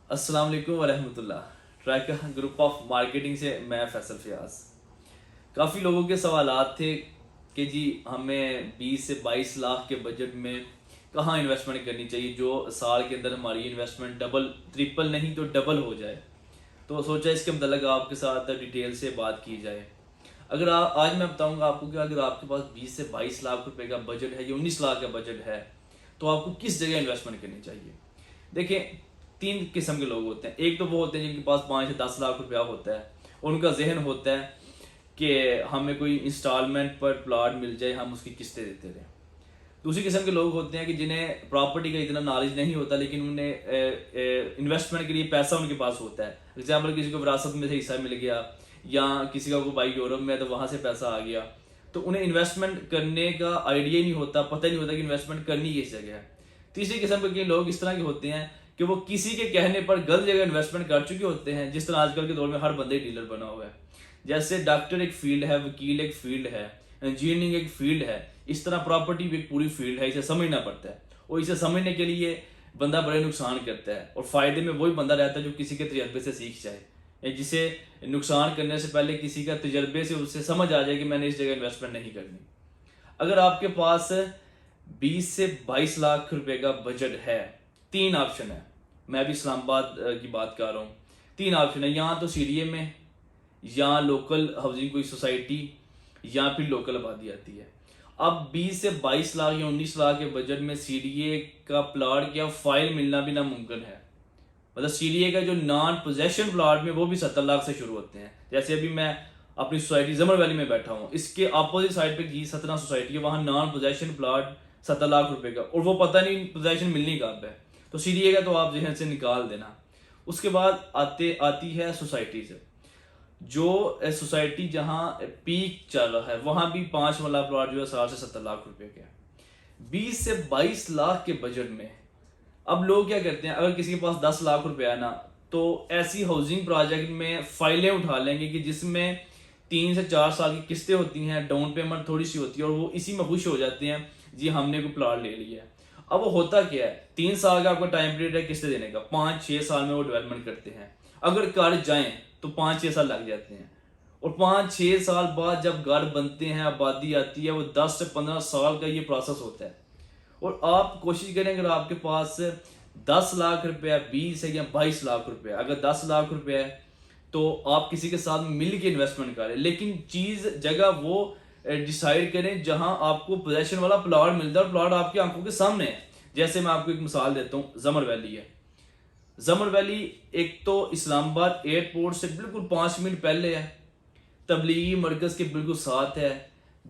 अस्सलाम वालेकुम वरहमतुल्लाह। Track group of marketing से मैं फैसल फयाज। काफ़ी लोगों के सवालात थे कि जी हमें 20 से 22 लाख के बजट में कहाँ इन्वेस्टमेंट करनी चाहिए जो साल के अंदर हमारी इन्वेस्टमेंट डबल ट्रिपल नहीं तो डबल हो जाए। तो सोचा इसके मतलब आपके साथ डिटेल से बात की जाए। अगर आज मैं बताऊंगा आपको कि अगर आपके पास 20 से 22 लाख रुपए का बजट है या 19 लाख का बजट है तो आपको किस जगह इन्वेस्टमेंट करनी चाहिए। देखिए, तीन किस्म के लोग होते हैं। एक तो वो होते हैं जिनके पास 5 से 10 लाख रुपया होता है, उनका जहन होता है कि हमें कोई इंस्टॉलमेंट पर प्लॉट मिल जाए, हम उसकी किस्तें देते रहें। दूसरी किस्म के लोग होते हैं कि जिन्हें प्रॉपर्टी का इतना नॉलेज नहीं होता लेकिन उन्हें इन्वेस्टमेंट के लिए पैसा उनके पास होता है। एग्जाम्पल, किसी को विरासत में से हिस्सा मिल गया या किसी का कोई भाई यूरोप में है तो वहां से पैसा आ गया, तो उन्हें इन्वेस्टमेंट करने का आइडिया ही नहीं होता, पता ही नहीं होता कि इन्वेस्टमेंट करनी किस जगह है। तीसरी किस्म के लोग इस तरह के होते हैं कि वो किसी के कहने पर गलत जगह इन्वेस्टमेंट कर चुके होते हैं। जिस तरह आजकल के दौर में हर बंदे डीलर बना हुआ है। जैसे डॉक्टर एक फील्ड है, वकील एक फील्ड है, इंजीनियरिंग एक फील्ड है, इस तरह प्रॉपर्टी भी एक पूरी फील्ड है। इसे समझना पड़ता है और इसे समझने के लिए बंदा बड़े नुकसान करता है और फायदे में वही बंदा रहता है जो किसी के तजर्बे से सीख जाए, जिसे नुकसान करने से पहले किसी का तजर्बे से उससे समझ आ जाए कि मैंने इस जगह इन्वेस्टमेंट नहीं करनी। अगर आपके पास 20 से 22 लाख रुपए का बजट है, तीन ऑप्शन है। मैं भी इस्लामाबाद की बात कर रहा हूँ। तीन ऑप्शन है, यहाँ तो सीडीए में, या लोकल हाउसिंग कोई सोसाइटी, या फिर लोकल आबादी आती है। अब 20 से 22 लाख या 19 लाख के बजट में सीडीए का प्लॉट क्या फाइल मिलना भी नामुमकिन है। मतलब सीडीए का जो नॉन पोजेशन प्लॉट में वो भी 70 लाख से शुरू होते हैं। जैसे अभी मैं अपनी सोसाइटी जमर वैली में बैठा हूँ, इसके अपोजिट साइड पे जी सतना सोसाइटी है, वहाँ नॉन पोजेशन प्लॉट 70 लाख रुपए का, और वो पता नहीं पोजेशन मिलनी कब है। तो सीडीए का तो आप जहन से निकाल देना। उसके बाद आती है सोसाइटी से, जो सोसाइटी जहां पीक चल रहा है वहां भी 5 वाला प्लॉट जो है 60 से 70 लाख रुपए के। 20 से 22 लाख के बजट में अब लोग क्या करते हैं, अगर किसी के पास 10 लाख रुपया है ना, तो ऐसी हाउसिंग प्रोजेक्ट में फाइलें उठा लेंगे कि जिसमें 3 से 4 साल की किस्तें होती हैं, डाउन पेमेंट थोड़ी सी होती है, और वो इसी में खुश हो जाते हैं जी हमने कोई प्लॉट ले लिया है। अब वो होता क्या है, 3 साल का आपका टाइम पीरियड है किस्तें देने का, 5-6 साल में वो डेवलपमेंट करते हैं। अगर कर जाएं तो 5-6 साल लग जाते हैं, और 5-6 साल बाद जब घर बनते हैं, आबादी आती है, वो 10 से 15 साल का ये प्रोसेस होता है। और आप कोशिश करें, अगर आपके पास 10 लाख रुपया, 20 है या 22 लाख रुपया, अगर 10 लाख रुपया है तो आप किसी के साथ मिल के इन्वेस्टमेंट करें, लेकिन चीज जगह वो डिसाइड करें जहां आपको पोजेशन वाला प्लॉट मिलता है और प्लॉट आपकी आंखों के सामने है। जैसे मैं आपको एक मिसाल देता हूँ, जमर वैली है। जमर वैली एक तो इस्लामाबाद एयरपोर्ट से बिल्कुल 5 मिनट पहले है, तबलीगी मरकज के बिल्कुल साथ है,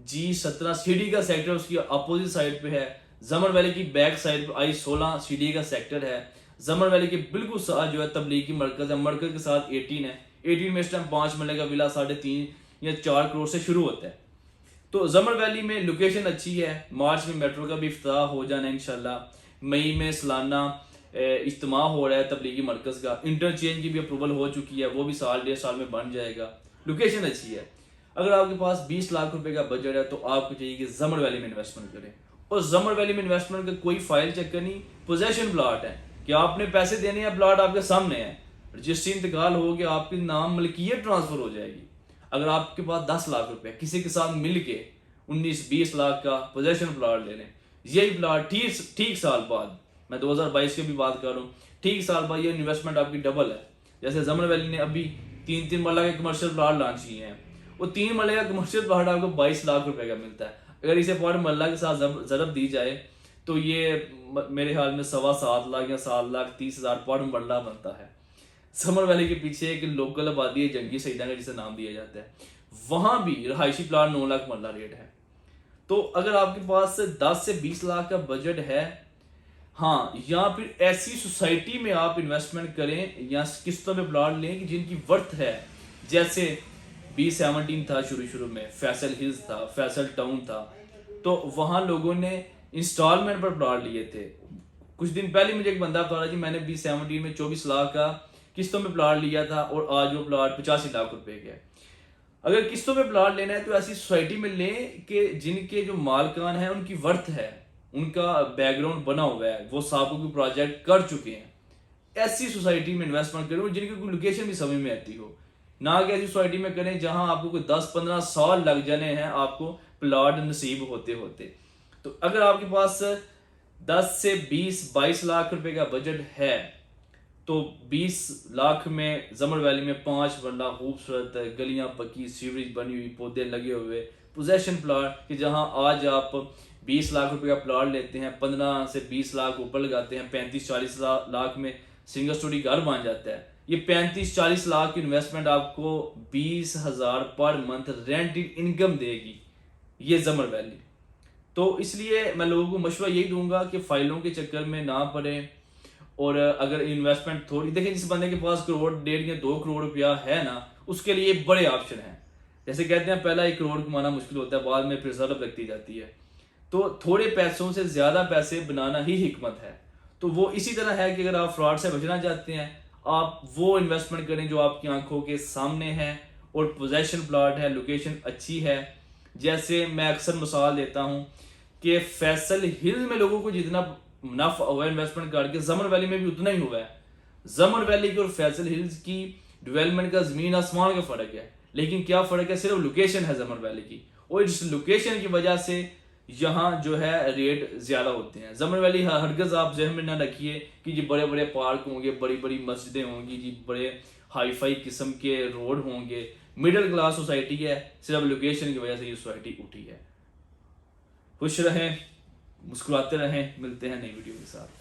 G17 सीडी का सेक्टर उसकी अपोजिट साइड पे है, जमर वैली की बैक साइड पे I16 सीडी का सेक्टर है, जमर वैली के बिल्कुल साथ जो है तबलीगी मरकज है, मरकज के साथ 18 है। 18 में इस टाइम 5 मरले का विला 3.5 या 4 करोड़ से शुरू होता है। तो जमर वैली में लोकेशन अच्छी है, मार्च में मेट्रो का भी इफ्तिताह हो जाना है इंशाल्लाह, मई में सालाना इज्तिमा हो रहा है तबलीगी मरकज का, इंटरचेंज की भी अप्रूवल हो चुकी है, वो भी 1.5 साल में बन जाएगा। लोकेशन अच्छी है। अगर आपके पास 20 लाख रुपए का बजट है तो आपको चाहिए कि जमर वैली में इन्वेस्टमेंट करें। और जमर वैली में इन्वेस्टमेंट का कोई फाइल चक्कर नहीं, पोजेशन प्लॉट है कि आपने पैसे देने हैं, प्लॉट आपके सामने है, रजिस्ट्री इंतकाल हो गया, आपके नाम मलकियत ट्रांसफर हो जाएगी। अगर आपके पास 10 लाख रुपए किसी के साथ मिल के 19-20 लाख का पोजेशन प्लॉट ले लें, यही प्लॉट ठीक साल बाद, मैं 2022 की भी बात कर रहा हूँ, ठीक साल बाद ये इन्वेस्टमेंट आपकी डबल है। जैसे जमर वैली ने अभी 3-3 मरला के कमर्शियल प्लॉट लॉन्च किए हैं, वो 3 मरले का कमर्शियल प्लॉट आपको 22 लाख रुपए का मिलता है। अगर इसे पर मरला के साथ जरब दी जाए तो ये मेरे ख्याल में 7.25 लाख या 7,30,000 पर मरला बनता है। समर वैली के पीछे एक लोकल आबादी है, जंगी सईदा का जिसे नाम दिया जाता है, वहां भी रहायशी प्लाट 9 लाख मरला रेट है। तो अगर आपके पास 10 से 20 लाख का बजट है, हाँ, या फिर ऐसी सोसाइटी में आप इन्वेस्टमेंट करें या किस्तों में प्लाट लें कि जिनकी वर्थ है। जैसे B17 था शुरू में, फैसल हिल्स था, फैसल टाउन था, तो वहां लोगों ने इंस्टॉलमेंट पर प्लाट लिए थे। कुछ दिन पहले मुझे एक बंदा बता रहा जी मैंने B17 में 24 लाख का किस्तों में प्लाट लिया था और आज वो प्लाट 85 लाख रुपए के है। अगर किस्तों में प्लाट लेना है तो ऐसी सोसाइटी में लें कि जिनके जो मालकान है उनकी वर्थ है, उनका बैकग्राउंड बना हुआ है, वो साहब कोई प्रोजेक्ट कर चुके हैं। ऐसी सोसाइटी में इन्वेस्टमेंट करें जिनकी कोई लोकेशन भी समझ में आती हो, ना कि ऐसी सोसाइटी में करें जहां आपको कोई 10-15 साल लग जाने हैं आपको प्लॉट नसीब होते होते। तो अगर आपके पास 10 से 20-22 लाख रुपए का बजट है तो 20 लाख में जमर वैली में 5 बड़ा खूबसूरत गलियां पक्की, सीवरेज बनी हुई, पौधे लगे हुए पोजेशन प्लॉट कि जहां आज आप 20 लाख रुपए का प्लॉट लेते हैं, 15 से 20 लाख ऊपर लगाते हैं, 35-40 लाख में सिंगल स्टोरी घर बन जाता है। ये 35-40 लाख की इन्वेस्टमेंट आपको 20,000 पर मंथ रेंटेड इनकम देगी, ये जमर वैली। तो इसलिए मैं लोगों को मशवरा यही दूंगा कि फाइलों के चक्कर में ना पड़े, और अगर इन्वेस्टमेंट थोड़ी, देखिए जिस बंदे के पास 1-1.5 या 2 करोड़ रुपया है ना, उसके लिए बड़े ऑप्शन हैं। जैसे कहते हैं पहला 1 करोड़ कमाना मुश्किल होता है, बाद में फिर ज़रूरत लगती जाती है। तो थोड़े पैसों से ज़्यादा पैसे बनाना ही हिकमत है। तो वो इसी तरह है कि अगर आप फ्रॉड से बचना चाहते हैं, आप वो इन्वेस्टमेंट करें जो आपकी आंखों के सामने है और पोजेशन प्लॉट है, लोकेशन अच्छी है। जैसे मैं अक्सर मिसाल देता हूँ कि फैसल हिल में लोगों को जितना मुनाफा हुआ इन्वेस्टमेंट करके, जमर वैली में भी उतना ही हुआ है। जमर वैली की और फैसल हिल्स की डेवलपमेंट का जमीन आसमान का फर्क है, लेकिन क्या फर्क है, सिर्फ लोकेशन है जमर वैली की, और इस लोकेशन की वजह से यहाँ जो है रेट ज्यादा होते हैं। जमर वैली हरगज आप जहन में ना रखिए कि जी बड़े बड़े पार्क होंगे, बड़ी बड़ी मस्जिदें होंगी, जी बड़े हाई फाई किस्म के रोड होंगे। मिडिल क्लास सोसाइटी है, सिर्फ लोकेशन की वजह से ये सोसाइटी उठी है। खुश रहें, मुस्कुराते रहें, मिलते हैं नई वीडियो के साथ।